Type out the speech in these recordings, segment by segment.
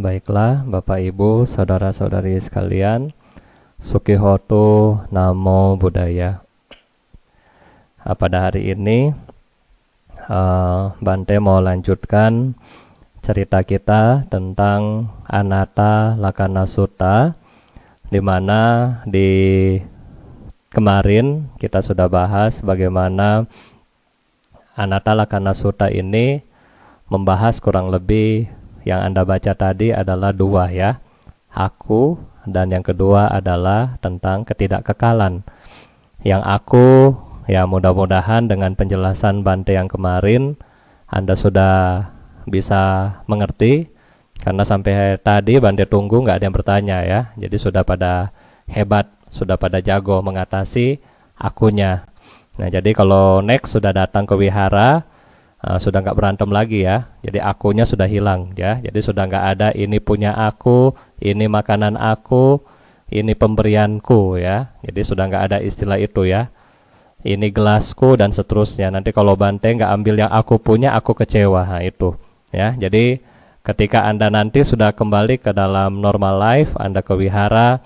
Baiklah, Bapak Ibu, saudara-saudari sekalian, Sukihoto Namo Buddhaya. Pada hari ini, Bante mau lanjutkan cerita kita tentang Anatta Lakkhana Sutta, di mana di kemarin kita sudah bahas bagaimana Anatta Lakkhana Sutta ini membahas kurang lebih yang Anda baca tadi adalah dua ya, aku, dan yang kedua adalah tentang ketidakkekalan. Yang aku, ya mudah-mudahan dengan penjelasan Bante yang kemarin Anda sudah bisa mengerti, karena sampai tadi Bante tunggu nggak ada yang bertanya ya, jadi sudah pada hebat, sudah pada jago mengatasi akunya. Nah jadi kalau next sudah datang ke wihara, sudah nggak berantem lagi ya, jadi akunya sudah hilang ya, jadi sudah nggak ada ini punya aku, ini makanan aku, ini pemberianku ya, jadi sudah nggak ada istilah itu ya, ini gelasku dan seterusnya. Nanti kalau Bante nggak ambil yang aku punya, aku kecewa. Nah itu ya, jadi ketika Anda nanti sudah kembali ke dalam normal life, Anda ke wihara,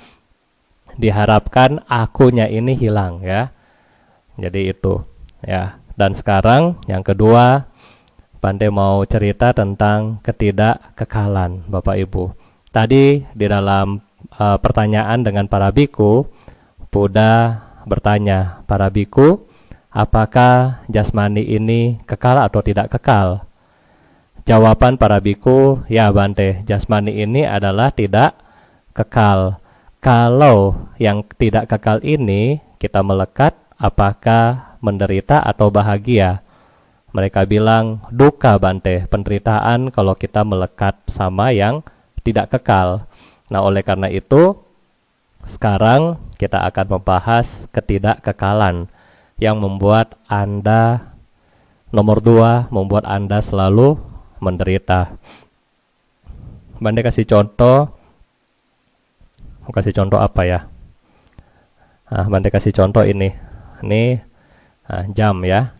diharapkan akunya ini hilang ya, jadi itu ya. Dan sekarang yang kedua, Bante mau cerita tentang ketidakkekalan, Bapak Ibu. Tadi di dalam pertanyaan dengan para biku, Buddha bertanya, para biku, apakah jasmani ini kekal atau tidak kekal? Jawaban para biku, ya Bante, jasmani ini adalah tidak kekal. Kalau yang tidak kekal ini kita melekat, apakah menderita atau bahagia? Mereka bilang duka Bante, penderitaan kalau kita melekat sama yang tidak kekal. Nah oleh karena itu sekarang kita akan membahas ketidakkekalan yang membuat Anda, nomor 2, membuat Anda selalu menderita. Bante kasih contoh apa ya? Bante kasih contoh ini jam ya,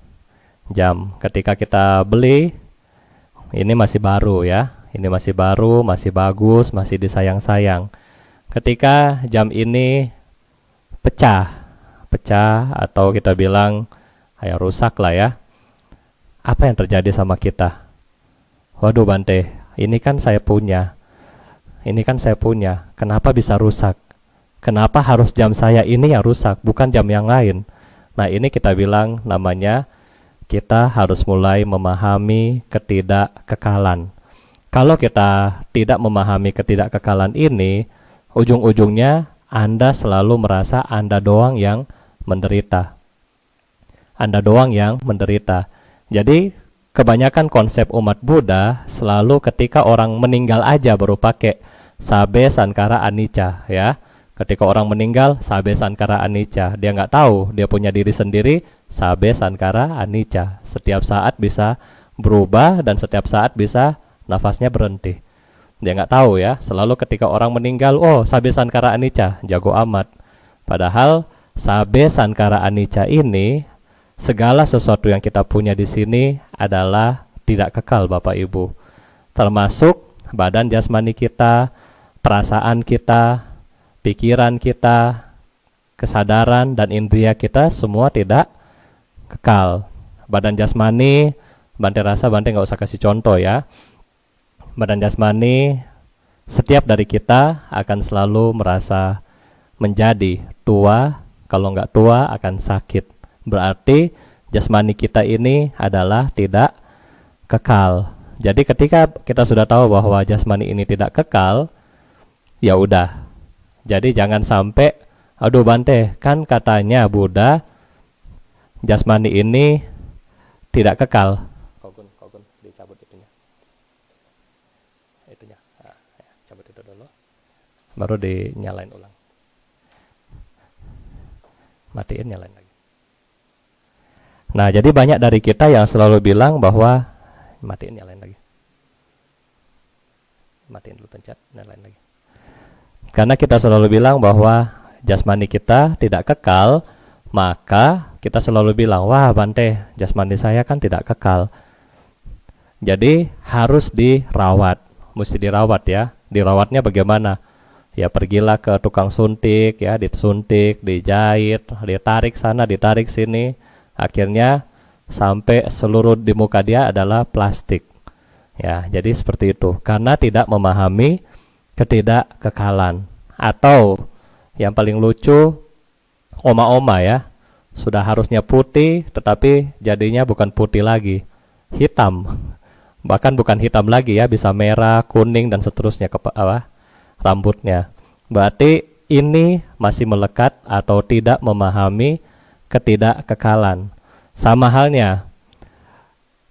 jam ketika kita beli ini masih baru ya, ini masih baru, masih bagus, masih disayang-sayang. Ketika jam ini pecah atau kita bilang kayak rusak lah ya, apa yang terjadi sama kita? Waduh Bante, ini kan saya punya, kenapa bisa rusak? Kenapa harus jam saya ini yang rusak, bukan jam yang lain? Nah ini kita bilang namanya kita harus mulai memahami ketidakkekalan. Kalau kita tidak memahami ketidakkekalan ini, ujung-ujungnya Anda selalu merasa Anda doang yang menderita. Anda doang yang menderita. Jadi kebanyakan konsep umat Buddha selalu ketika orang meninggal aja baru pakai sabe sankara anicca ya. Ketika orang meninggal, sabe sankara anicca. Dia nggak tahu, dia punya diri sendiri, sabe sankara anicca. Setiap saat bisa berubah dan setiap saat bisa nafasnya berhenti. Dia nggak tahu ya, selalu ketika orang meninggal, oh sabe sankara anicca, jago amat. Padahal sabe sankara anicca ini, segala sesuatu yang kita punya di sini adalah tidak kekal Bapak Ibu. Termasuk badan jasmani kita, perasaan kita, pikiran kita, kesadaran dan indria kita semua tidak kekal. Badan jasmani, Bante rasa Bante nggak usah kasih contoh ya. Badan jasmani, setiap dari kita akan selalu merasa menjadi tua, kalau nggak tua akan sakit. Berarti jasmani kita ini adalah tidak kekal. Jadi ketika kita sudah tahu bahwa jasmani ini tidak kekal, ya udah. Jadi jangan sampai, aduh Bante, kan katanya Buddha jasmani ini tidak kekal. Kogun, dicabut itunya. Nah, ya, cabut itu dulu. Baru dinyalain ulang. Matiin, nyalain lagi. Nah, jadi banyak dari kita yang selalu bilang bahwa matiin, nyalain lagi. Matiin dulu, pencet, nyalain lagi. Karena kita selalu bilang bahwa jasmani kita tidak kekal, maka kita selalu bilang, wah Bante, jasmani saya kan tidak kekal. Jadi harus dirawat. mesti dirawat ya. Dirawatnya bagaimana? Ya pergilah ke tukang suntik ya, disuntik, dijahit, ditarik sana, ditarik sini. Akhirnya sampai seluruh di muka dia adalah plastik. Ya, jadi seperti itu. Karena tidak memahami ketidakkekalan. Atau yang paling lucu, oma-oma ya, sudah harusnya putih tetapi jadinya bukan putih lagi, hitam. Bahkan bukan hitam lagi ya, bisa merah, kuning dan seterusnya rambutnya. Berarti ini masih melekat atau tidak memahami ketidakkekalan. Sama halnya,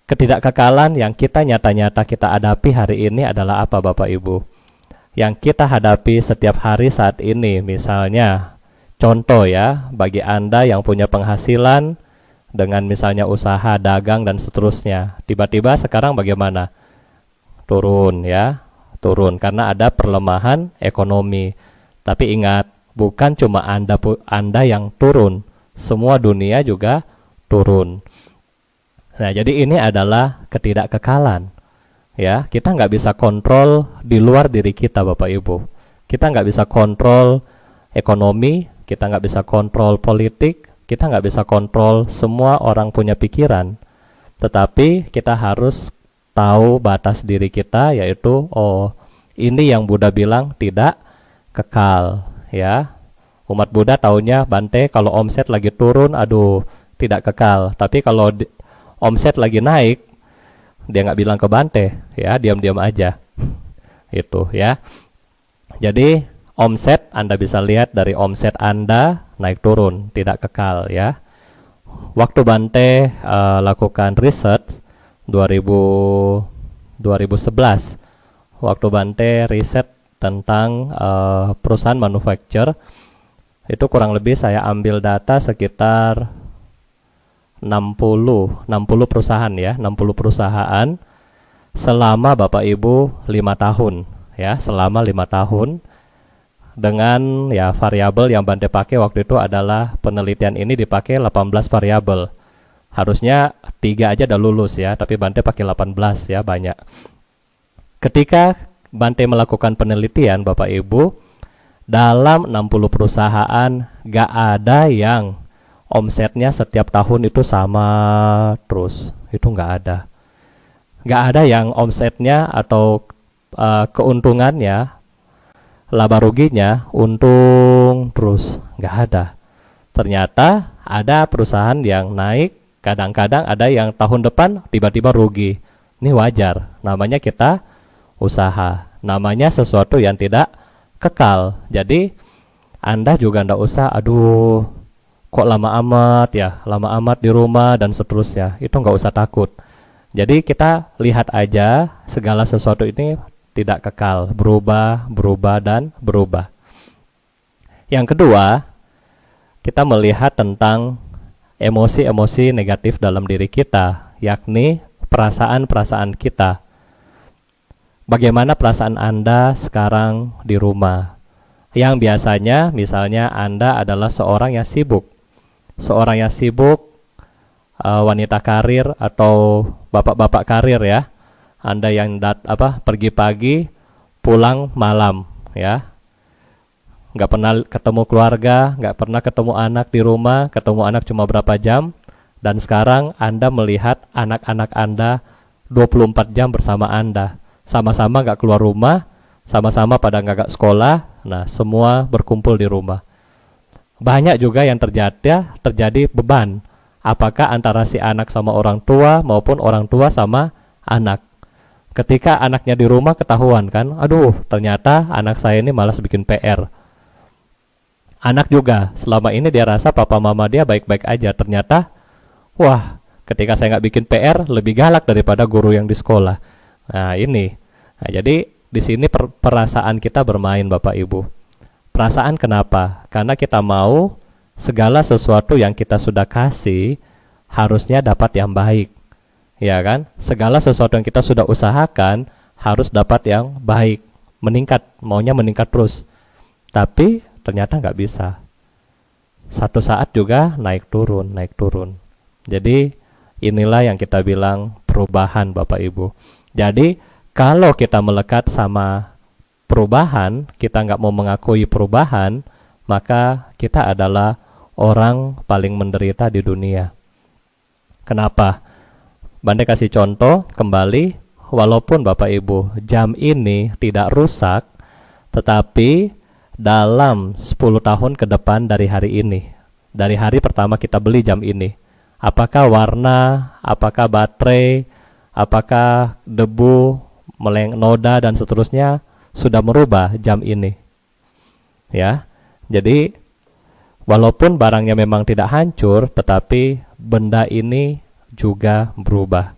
ketidakkekalan yang kita nyata-nyata kita hadapi hari ini adalah apa Bapak Ibu? Yang kita hadapi setiap hari saat ini, misalnya contoh ya, bagi Anda yang punya penghasilan dengan misalnya usaha, dagang dan seterusnya, tiba-tiba sekarang bagaimana? Turun ya, turun karena ada perlemahan ekonomi. Tapi ingat, bukan cuma Anda yang turun, semua dunia juga turun. Nah, jadi ini adalah ketidakkekalan. Ya, kita nggak bisa kontrol di luar diri kita, Bapak Ibu. Kita nggak bisa kontrol ekonomi, kita nggak bisa kontrol politik, kita nggak bisa kontrol semua orang punya pikiran. Tetapi kita harus tahu batas diri kita, yaitu ini yang Buddha bilang tidak kekal. Ya, umat Buddha taunya Bante kalau omset lagi turun, aduh tidak kekal. Tapi kalau omset lagi naik, dia nggak bilang ke Bante, ya diam-diam aja. Itu ya. Jadi omset Anda bisa lihat dari omset Anda naik turun, tidak kekal ya. Waktu Bante lakukan research 2011, waktu Bante riset tentang perusahaan manufacture, itu kurang lebih saya ambil data sekitar 60 perusahaan ya, 60 perusahaan selama Bapak Ibu 5 tahun ya, selama 5 tahun dengan ya variabel yang Bante pakai waktu itu adalah penelitian ini dipakai 18 variabel. Harusnya 3 aja udah lulus ya, tapi Bante pakai 18 ya, banyak. Ketika Bante melakukan penelitian Bapak Ibu, dalam 60 perusahaan gak ada yang omsetnya setiap tahun itu sama terus, itu nggak ada. Nggak ada yang omsetnya atau keuntungannya, laba ruginya untung terus, nggak ada. Ternyata ada perusahaan yang naik, kadang-kadang ada yang tahun depan tiba-tiba rugi. Ini wajar, namanya kita usaha, namanya sesuatu yang tidak kekal. Jadi Anda juga nggak usah, aduh kok lama amat ya, lama amat di rumah dan seterusnya, itu nggak usah takut. Jadi kita lihat aja segala sesuatu ini tidak kekal, berubah, berubah dan berubah. Yang kedua, kita melihat tentang emosi-emosi negatif dalam diri kita, yakni perasaan-perasaan kita. Bagaimana perasaan Anda sekarang di rumah? Yang biasanya misalnya Anda adalah seorang yang sibuk, wanita karir atau bapak-bapak karir ya. Anda yang pergi pagi, pulang malam ya. Nggak pernah ketemu keluarga, nggak pernah ketemu anak di rumah, ketemu anak cuma berapa jam. Dan sekarang Anda melihat anak-anak Anda 24 jam bersama Anda. Sama-sama nggak keluar rumah, sama-sama pada nggak sekolah. Nah, semua berkumpul di rumah. Banyak juga yang terjadi beban. Apakah antara si anak sama orang tua maupun orang tua sama anak. Ketika anaknya di rumah ketahuan kan, aduh ternyata anak saya ini malas bikin PR. Anak juga selama ini dia rasa papa mama dia baik-baik aja. Ternyata, wah ketika saya nggak bikin PR lebih galak daripada guru yang di sekolah. Nah ini, jadi di sini perasaan kita bermain Bapak Ibu. Perasaan kenapa? Karena kita mau segala sesuatu yang kita sudah kasih harusnya dapat yang baik, ya kan? Segala sesuatu yang kita sudah usahakan harus dapat yang baik, meningkat, maunya meningkat terus. Tapi ternyata nggak bisa. Satu saat juga naik turun, naik turun. Jadi inilah yang kita bilang perubahan Bapak Ibu. Jadi Kalau kita melekat sama perubahan, kita nggak mau mengakui perubahan, maka kita adalah orang paling menderita di dunia. Kenapa? Bante kasih contoh kembali, walaupun Bapak Ibu jam ini tidak rusak, tetapi dalam 10 tahun ke depan dari hari ini, dari hari pertama kita beli jam ini, apakah warna, apakah baterai, apakah debu, noda dan seterusnya sudah merubah jam ini? Ya. Jadi walaupun barangnya memang tidak hancur, tetapi benda ini juga berubah.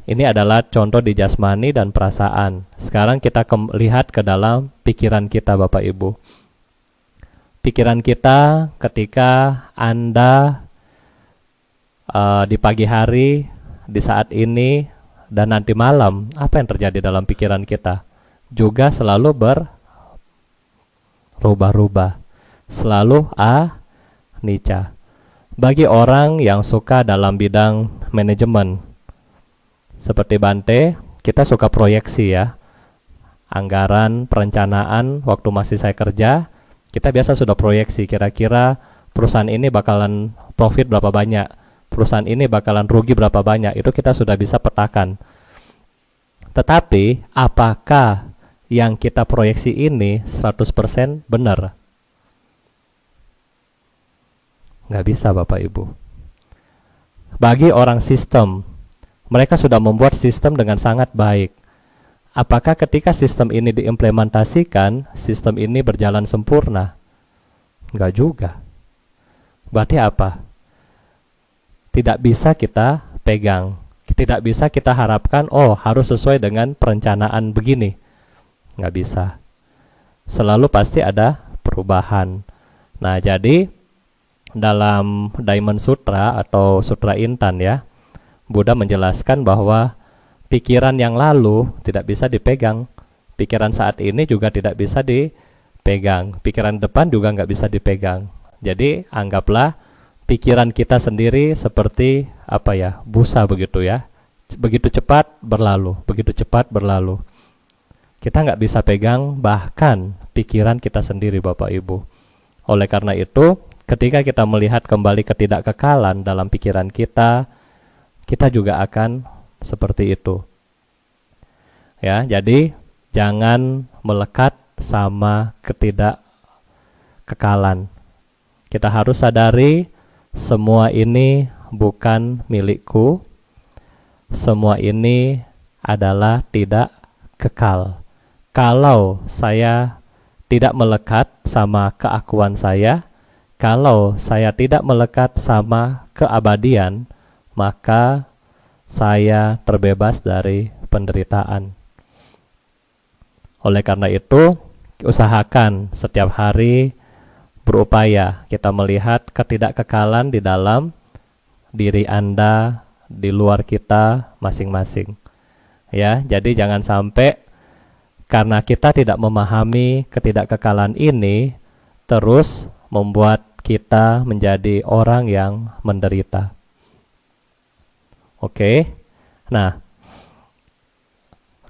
Ini adalah contoh di jasmani dan perasaan. Sekarang kita lihat ke dalam pikiran kita, Bapak Ibu. Pikiran kita ketika Anda di pagi hari, di saat ini, dan nanti malam, apa yang terjadi dalam pikiran kita? Juga selalu berubah-ubah, selalu anicca. Bagi orang yang suka dalam bidang manajemen, seperti Bante, kita suka proyeksi ya. Anggaran, perencanaan, waktu masih saya kerja, kita biasa sudah proyeksi, kira-kira perusahaan ini bakalan profit berapa banyak, perusahaan ini bakalan rugi berapa banyak, itu kita sudah bisa petakan. Tetapi, apakah yang kita proyeksi ini 100% benar? Nggak bisa, Bapak Ibu. Bagi orang sistem, mereka sudah membuat sistem dengan sangat baik. Apakah ketika sistem ini diimplementasikan, sistem ini berjalan sempurna? Enggak juga. Berarti apa? Tidak bisa kita pegang. Tidak bisa kita harapkan, oh harus sesuai dengan perencanaan begini. Enggak bisa. Selalu pasti ada perubahan. Nah, jadi dalam Diamond Sutra atau Sutra Intan ya, Buddha menjelaskan bahwa pikiran yang lalu tidak bisa dipegang, pikiran saat ini juga tidak bisa dipegang, pikiran depan juga nggak bisa dipegang. Jadi anggaplah pikiran kita sendiri seperti apa ya, busa begitu ya, begitu cepat berlalu, begitu cepat berlalu. Kita nggak bisa pegang bahkan pikiran kita sendiri, Bapak Ibu. Oleh karena itu, ketika kita melihat kembali ketidakkekalan dalam pikiran kita, kita juga akan seperti itu. Ya, jadi jangan melekat sama ketidakkekalan. Kita harus sadari semua ini bukan milikku. Semua ini adalah tidak kekal. Kalau saya tidak melekat sama keakuan saya, kalau saya tidak melekat sama keabadian, maka saya terbebas dari penderitaan. Oleh karena itu, usahakan setiap hari berupaya kita melihat ketidakkekalan di dalam diri Anda, di luar kita masing-masing. Ya, jadi jangan sampai karena kita tidak memahami ketidakkekalan ini terus membuat kita menjadi orang yang menderita. Oke, nah,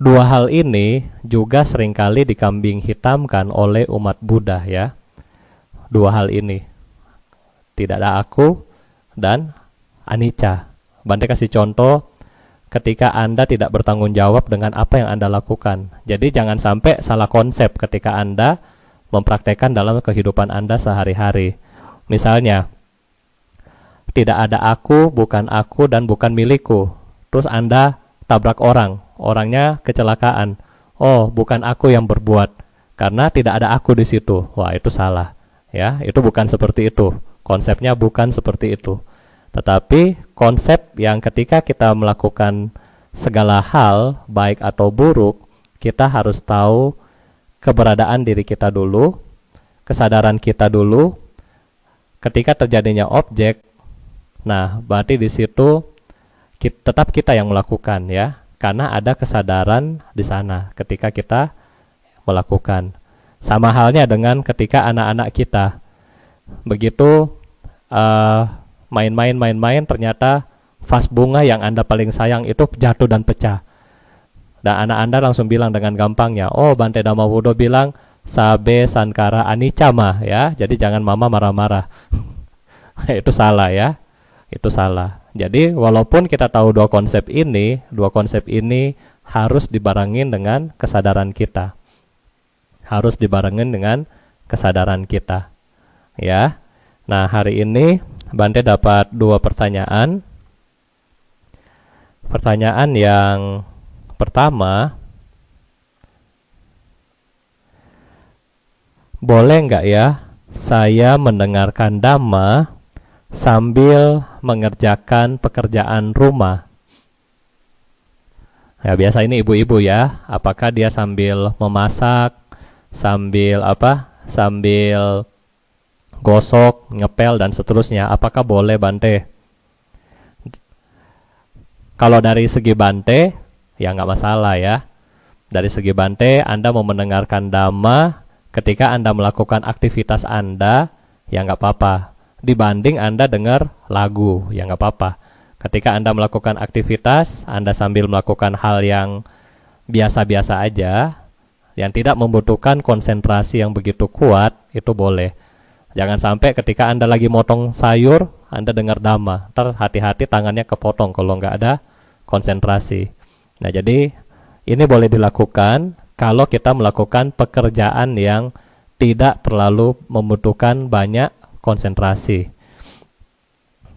dua hal ini juga seringkali dikambing hitamkan oleh umat Buddha ya. Dua hal ini, tidak ada aku dan anicca. Bante kasih contoh ketika Anda tidak bertanggung jawab dengan apa yang Anda lakukan. Jadi jangan sampai salah konsep ketika Anda mempraktekkan dalam kehidupan Anda sehari-hari. Misalnya, tidak ada aku, bukan aku, dan bukan milikku. Terus Anda tabrak orang, orangnya kecelakaan. Oh, bukan aku yang berbuat, karena tidak ada aku di situ. Wah, itu salah. Ya, itu bukan seperti itu. Konsepnya bukan seperti itu. Tetapi konsep yang ketika kita melakukan segala hal, baik atau buruk, kita harus tahu keberadaan diri kita dulu, kesadaran kita dulu. Ketika terjadinya objek, nah berarti di situ tetap kita yang melakukan ya, karena ada kesadaran di sana ketika kita melakukan. Sama halnya dengan ketika anak-anak kita begitu main-main ternyata vas bunga yang Anda paling sayang itu jatuh dan pecah. Dan anak Anda langsung bilang dengan gampangnya, oh Bante Dhammavuddho bilang sabe sankara anicca mah ya. Jadi jangan mama marah-marah. Itu salah ya. Itu salah. Jadi walaupun kita tahu dua konsep ini harus dibarengin dengan kesadaran kita. Harus dibarengin dengan kesadaran kita. Ya. Nah, hari ini Bante dapat 2 pertanyaan. Pertanyaan yang pertama, boleh nggak ya saya mendengarkan Dhamma sambil mengerjakan pekerjaan rumah? Ya, biasa ini ibu-ibu ya, apakah dia sambil memasak, sambil sambil gosok, ngepel dan seterusnya, apakah boleh Bante? Kalau dari segi Bante, ya nggak masalah ya. Dari segi Bante, Anda mau mendengarkan Dhamma ketika Anda melakukan aktivitas Anda, ya nggak apa-apa. Dibanding Anda dengar lagu, ya nggak apa-apa. Ketika Anda melakukan aktivitas, Anda sambil melakukan hal yang biasa-biasa aja, yang tidak membutuhkan konsentrasi yang begitu kuat, itu boleh. Jangan sampai ketika Anda lagi motong sayur, Anda dengar Dhamma. Ntar hati-hati tangannya kepotong kalau nggak ada konsentrasi. Nah, jadi ini boleh dilakukan kalau kita melakukan pekerjaan yang tidak terlalu membutuhkan banyak konsentrasi.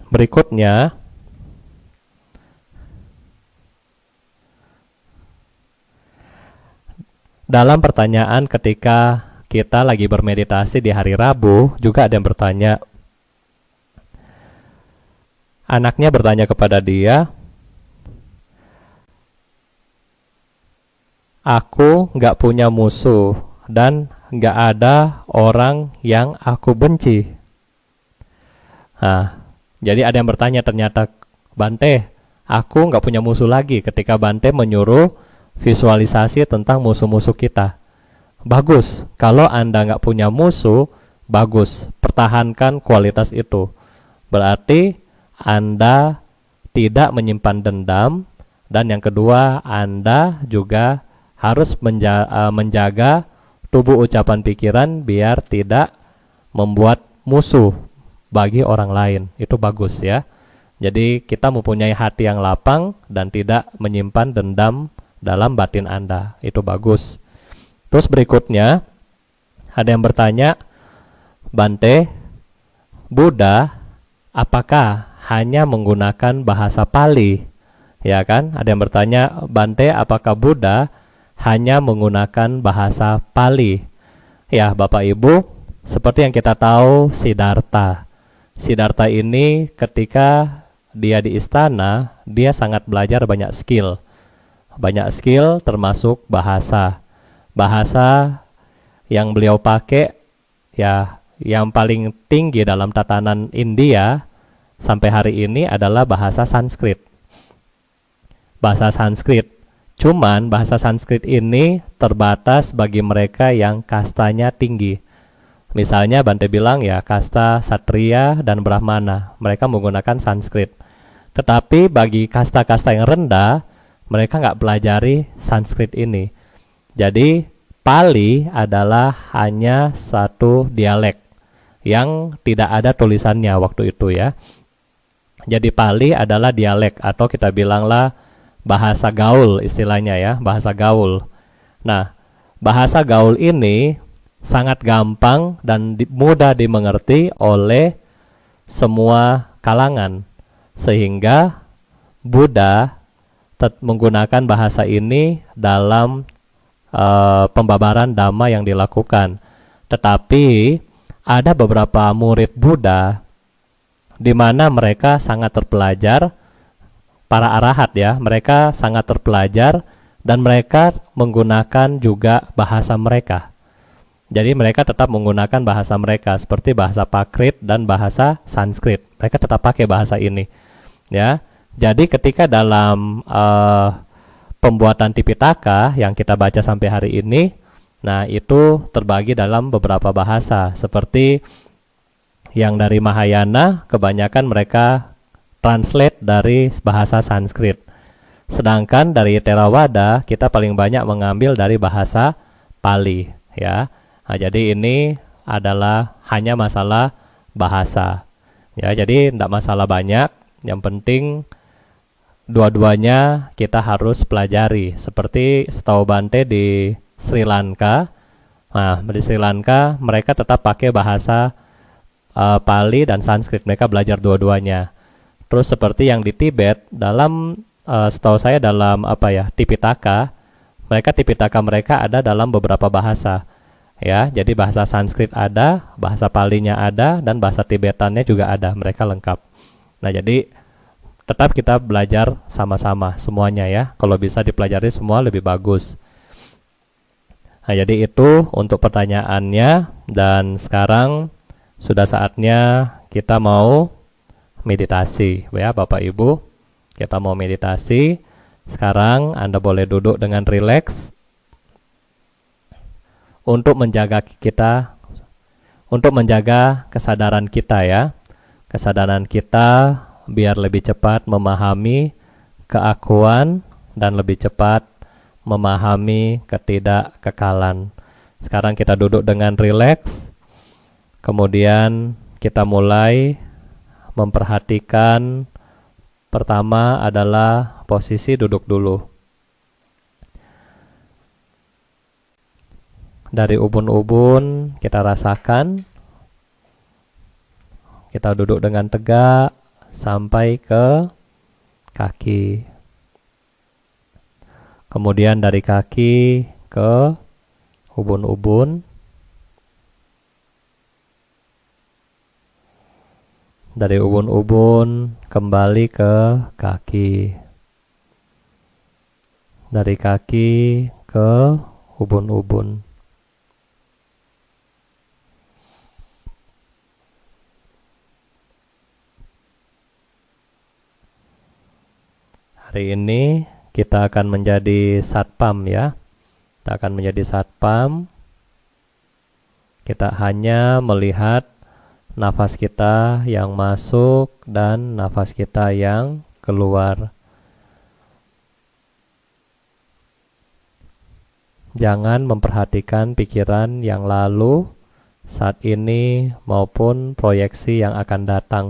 Berikutnya, dalam pertanyaan ketika kita lagi bermeditasi di hari Rabu, juga ada yang bertanya, anaknya bertanya kepada dia, aku nggak punya musuh dan nggak ada orang yang aku benci. Nah, jadi ada yang bertanya ternyata, Bante, aku nggak punya musuh lagi, ketika Bante menyuruh visualisasi tentang musuh-musuh kita. Bagus, kalau Anda nggak punya musuh, bagus, pertahankan kualitas itu. Berarti Anda tidak menyimpan dendam, dan yang kedua, Anda juga harus menjaga tubuh ucapan pikiran biar tidak membuat musuh bagi orang lain. Itu bagus ya. Jadi kita mempunyai hati yang lapang dan tidak menyimpan dendam dalam batin Anda. Itu bagus. Terus berikutnya, ada yang bertanya, Bante, Buddha apakah hanya menggunakan bahasa Pali? Ya kan? Ada yang bertanya, Bante, apakah Buddha hanya menggunakan bahasa Pali? Ya, Bapak Ibu, seperti yang kita tahu, Siddhartha. Siddhartha ini ketika dia di istana, dia sangat belajar banyak skill. Banyak skill termasuk bahasa. Bahasa yang beliau pakai ya yang paling tinggi dalam tatanan India sampai hari ini adalah bahasa Sanskrit. Bahasa Sanskrit. Cuman bahasa Sanskrit ini terbatas bagi mereka yang kastanya tinggi. Misalnya Bante bilang ya kasta Satria dan Brahmana, mereka menggunakan Sanskrit. Tetapi bagi kasta-kasta yang rendah, mereka nggak pelajari Sanskrit ini. Jadi Pali adalah hanya satu dialek yang tidak ada tulisannya waktu itu ya. Jadi Pali adalah dialek atau kita bilanglah bahasa gaul istilahnya ya, bahasa gaul. Nah, bahasa gaul ini sangat gampang dan mudah dimengerti oleh semua kalangan. Sehingga Buddha menggunakan bahasa ini dalam pembabaran Dhamma yang dilakukan. Tetapi ada beberapa murid Buddha di mana mereka sangat terpelajar, para arahat ya, mereka sangat terpelajar dan mereka menggunakan juga bahasa mereka. Jadi mereka tetap menggunakan bahasa mereka seperti bahasa Prakrit dan bahasa Sanskrit. Mereka tetap pakai bahasa ini. Ya. Jadi ketika dalam pembuatan Tipitaka yang kita baca sampai hari ini, nah itu terbagi dalam beberapa bahasa. Seperti yang dari Mahayana, kebanyakan mereka translate dari bahasa Sanskrit. Sedangkan dari Theravada kita paling banyak mengambil dari bahasa Pali, ya. Nah, jadi ini adalah hanya masalah bahasa. Ya, jadi tidak masalah banyak. Yang penting dua-duanya kita harus pelajari. Seperti setahu Bante di Sri Lanka. Nah, di Sri Lanka mereka tetap pakai bahasa Pali dan Sanskrit. Mereka belajar dua-duanya. Terus seperti yang di Tibet, dalam setahu saya dalam Tipitaka, Tipitaka mereka ada dalam beberapa bahasa. Ya, jadi bahasa Sanskrit ada, bahasa Palinya ada, dan bahasa Tibetannya juga ada. Mereka lengkap. Nah, jadi tetap kita belajar sama-sama semuanya ya. Kalau bisa dipelajari semua lebih bagus. Nah, jadi itu untuk pertanyaannya, dan sekarang sudah saatnya kita mau meditasi ya Bapak Ibu. Kita mau meditasi. Sekarang Anda boleh duduk dengan rileks untuk menjaga kesadaran kita ya. Kesadaran kita biar lebih cepat memahami keakuan dan lebih cepat memahami ketidakkekalan. Sekarang kita duduk dengan rileks. Kemudian kita mulai memperhatikan. Pertama adalah posisi duduk dulu. Dari ubun-ubun kita rasakan. Kita duduk dengan tegak sampai ke kaki. Kemudian dari kaki ke ubun-ubun. Dari ubun-ubun kembali ke kaki. Dari kaki ke ubun-ubun. Hari ini kita akan menjadi satpam ya. Kita akan menjadi satpam. Kita hanya melihat nafas kita yang masuk dan nafas kita yang keluar. Jangan memperhatikan pikiran yang lalu saat ini maupun proyeksi yang akan datang.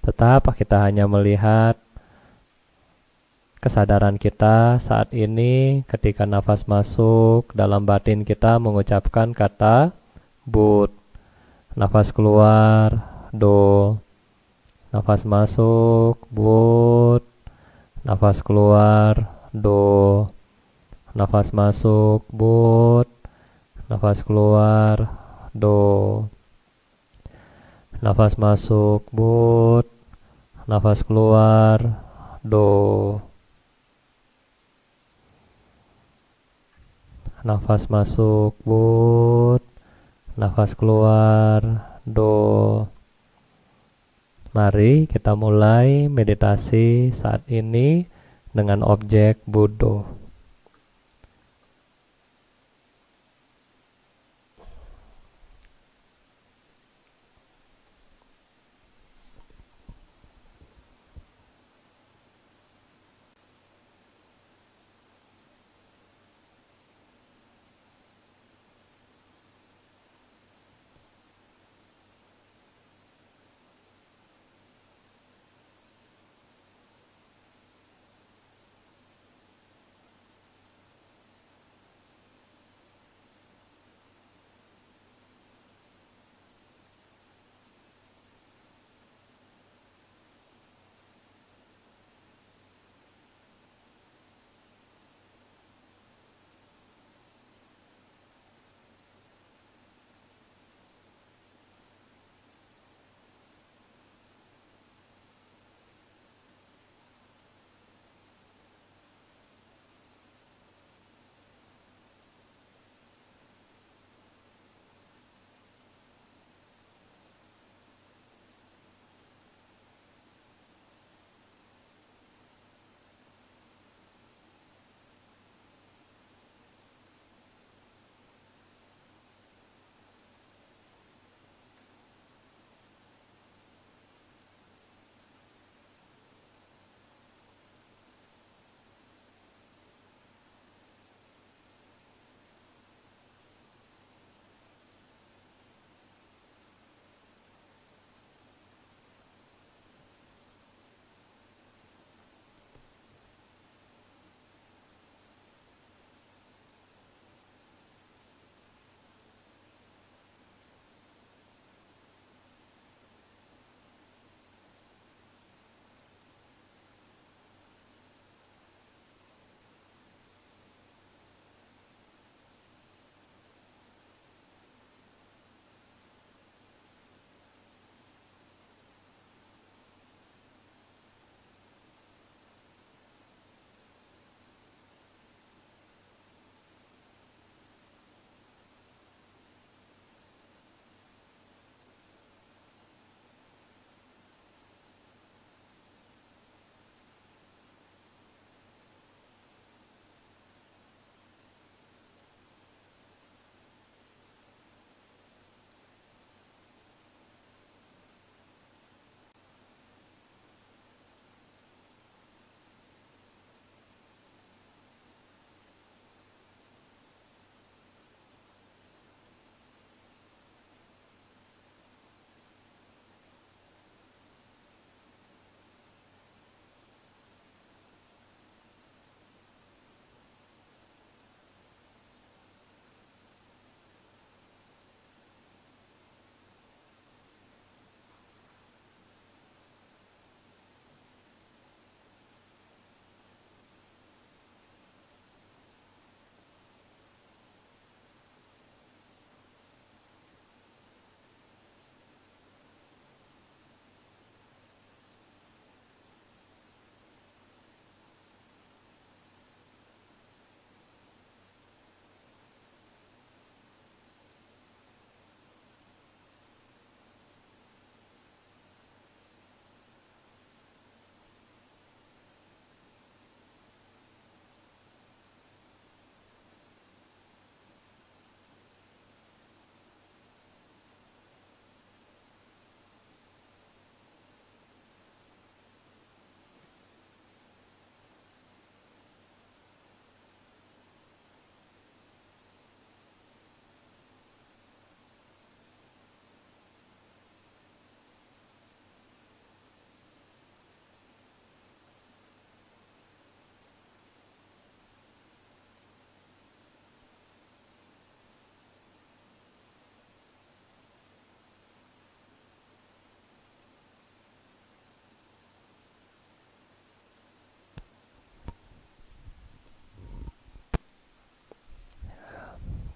Tetap kita hanya melihat kesadaran kita saat ini ketika nafas masuk, dalam batin kita mengucapkan kata Bud. Nafas keluar, Do. Nafas masuk, Bud. Nafas keluar, Do. Nafas masuk, Bud. Nafas keluar, Do. Nafas masuk, Bud. Nafas keluar, Do. Nafas masuk, Bud. Nafas keluar, Do. Mari kita mulai meditasi saat ini dengan objek Buddho.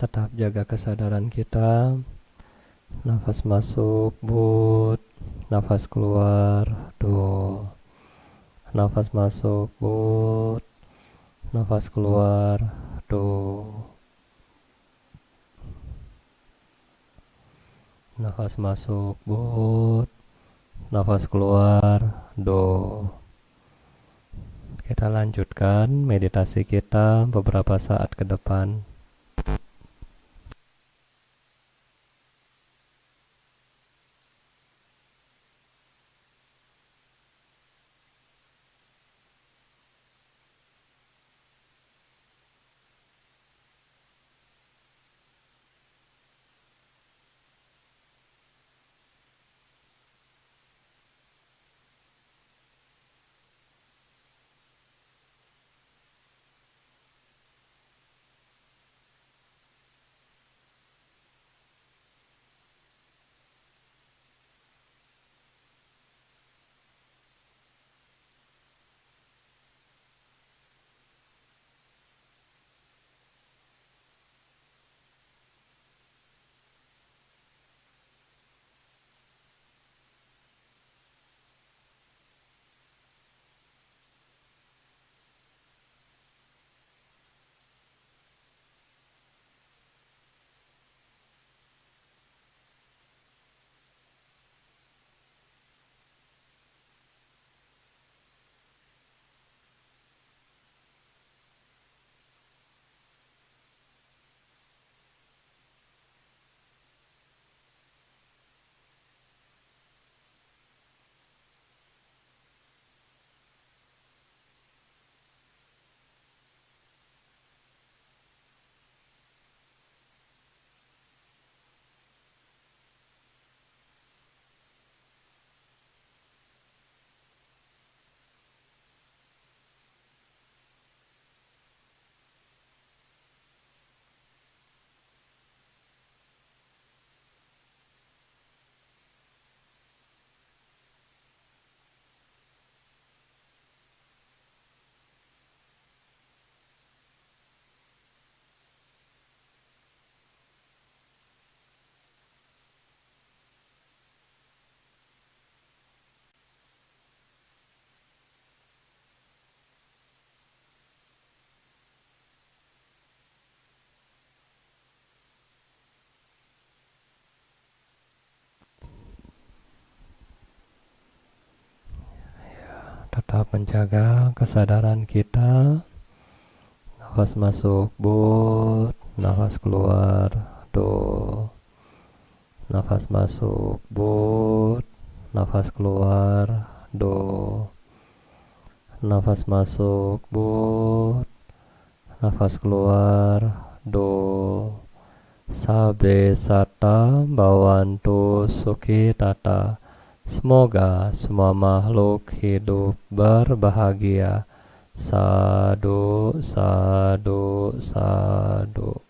Tetap jaga kesadaran kita. Nafas masuk, but. Nafas keluar, do. Nafas masuk, but. Nafas keluar, do. Nafas masuk, but. Nafas keluar, do. Kita lanjutkan meditasi kita beberapa saat ke depan. Tetap menjaga kesadaran kita. Nafas masuk, but. Nafas keluar, do. Nafas masuk, but. Nafas keluar, do. Nafas masuk, but. Nafas keluar, do. Sabe sata bawantu sukhi tata. Semoga semua makhluk hidup berbahagia. Sadu, sadu, sadu.